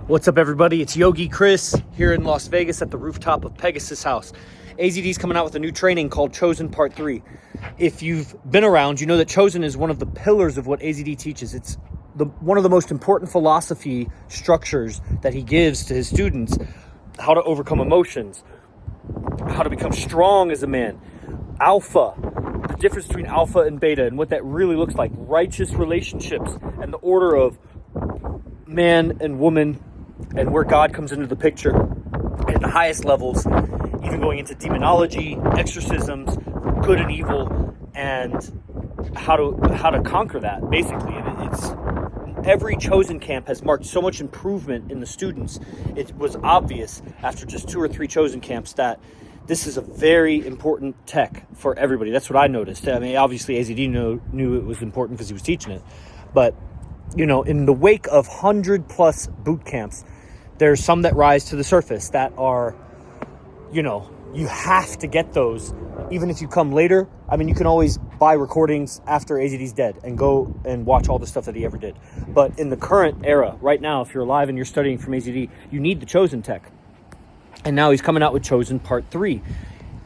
What's up, everybody? It's Yogi Chris here in Las Vegas at the rooftop of Pegasus House. AZD's coming out with a new training called Chosen Part 3. If you've been around, you know that Chosen is one of the pillars of what AZD teaches. It's one of the most important philosophy structures that he gives to his students. How to overcome emotions, how to become strong as a man, alpha, the difference between alpha and beta and what that really looks like, righteous relationships, and the order of man and woman, and where God comes into the picture at the highest levels, even going into demonology, exorcisms, good and evil, and how to conquer that, basically. And it's every Chosen camp has marked so much improvement in the students. It was obvious after just 2 or 3 Chosen camps that this is a very important tech for everybody. That's what I noticed. I mean, obviously AZD knew it was important because he was teaching it, but you know, in the wake of 100+ boot camps, there's some that rise to the surface that are, you know, you have to get those. Even if you come later, I mean, you can always buy recordings after AZD's dead and go and watch all the stuff that he ever did. But in the current era, right now, if you're alive and you're studying from AZD, you need the Chosen tech. And now he's coming out with Chosen Part 3.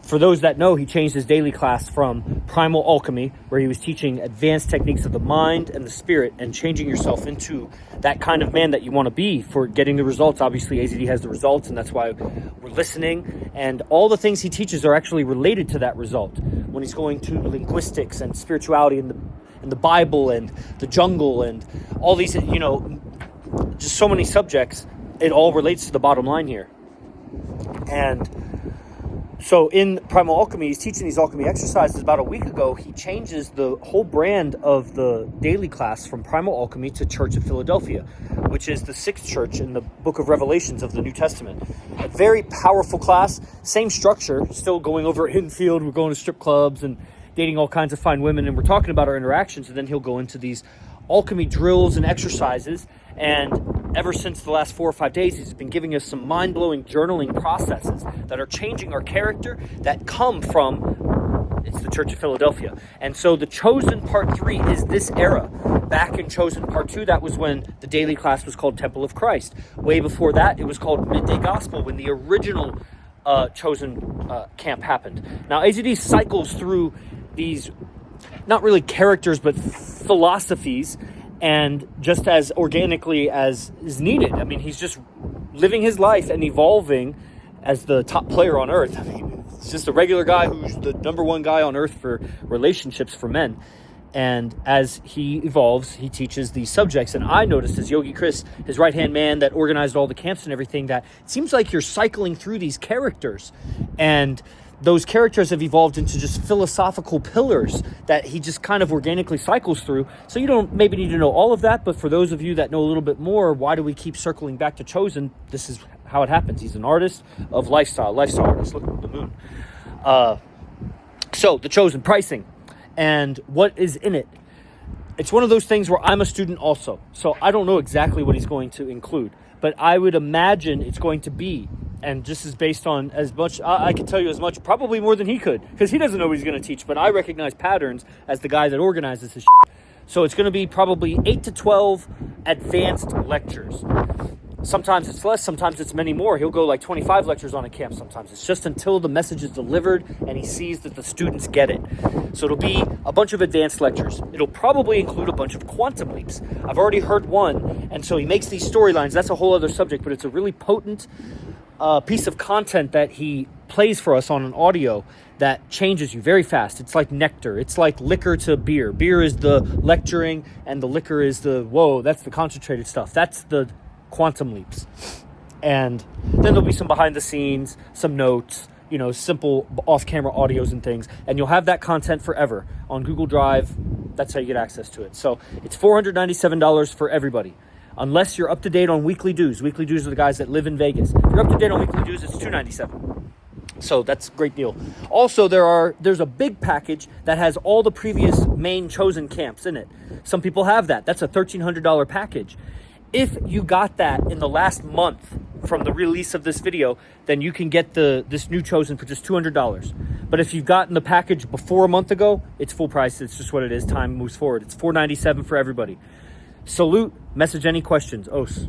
For those that know, he changed his daily class from Primal Alchemy, where he was teaching advanced techniques of the mind and the spirit and changing yourself into that kind of man that you want to be for getting the results. Obviously, AZD has the results, and that's why we're listening. And all the things he teaches are actually related to that result. When he's going to linguistics and spirituality and the Bible and the jungle and all these, you know, just so many subjects, it all relates to the bottom line here. And so in Primal Alchemy, he's teaching these alchemy exercises. About a week ago, he changes the whole brand of the daily class from Primal Alchemy to Church of Philadelphia, which is the 6th church in the book of Revelations of the New Testament. A very powerful class, same structure, still going over at Hidden Field. We're going to strip clubs and dating all kinds of fine women, and we're talking about our interactions, and then he'll go into these alchemy drills and exercises. And ever since the last 4 or 5 days, he's been giving us some mind-blowing journaling processes that are changing our character that come from, it's the Church of Philadelphia. And so the Chosen Part 3 is this era. Back in Chosen Part 2, that was when the daily class was called Temple of Christ. Way before that, it was called Midday Gospel, when the original Chosen camp happened. Now, AZD cycles through these, not really characters, but philosophies, and just as organically as is needed. I mean, he's just living his life and evolving as the top player on earth. I mean, it's just a regular guy who's the #1 guy on earth for relationships for men. And as he evolves, he teaches these subjects. And I noticed as Yogi Chris, his right-hand man that organized all the camps and everything, that it seems like you're cycling through these characters. And those characters have evolved into just philosophical pillars that he just kind of organically cycles through. So you don't maybe need to know all of that, but for those of you that know a little bit more, why do we keep circling back to Chosen? This is how it happens. He's an artist of lifestyle artist. Look at the moon. So the Chosen pricing and what is in it. It's one of those things where I'm a student also. So I don't know exactly what he's going to include, but I would imagine it's going to be, and just is based on as much, I can tell you as much, probably more than he could, because he doesn't know what he's going to teach, but I recognize patterns as the guy that organizes his shit. So it's going to be probably 8 to 12 advanced lectures. Sometimes it's less, sometimes it's many more. He'll go like 25 lectures on a camp sometimes. It's just until the message is delivered and he sees that the students get it. So it'll be a bunch of advanced lectures. It'll probably include a bunch of quantum leaps. I've already heard one, and so he makes these storylines. That's a whole other subject, but it's a really potent piece of content that he plays for us on an audio that changes you very fast. It's like nectar. It's like liquor to beer. Beer is the lecturing, and the liquor is the, whoa, that's the concentrated stuff. That's the quantum leaps. And then there'll be some behind the scenes, some notes, you know, simple off-camera audios and things, and you'll have that content forever on Google Drive. That's how you get access to it. So it's $497 for everybody, unless you're up to date on weekly dues. Weekly dues are the guys that live in Vegas. If you're up to date on weekly dues, it's $297. So that's a great deal. Also, there's a big package that has all the previous main Chosen camps in it. Some people have that. That's a $1,300 package. If you got that in the last month from the release of this video, then you can get this new Chosen for just $200. But if you've gotten the package before a month ago, it's full price. It's just what it is. Time moves forward. It's $497 for everybody. Salute. Message any questions. Os.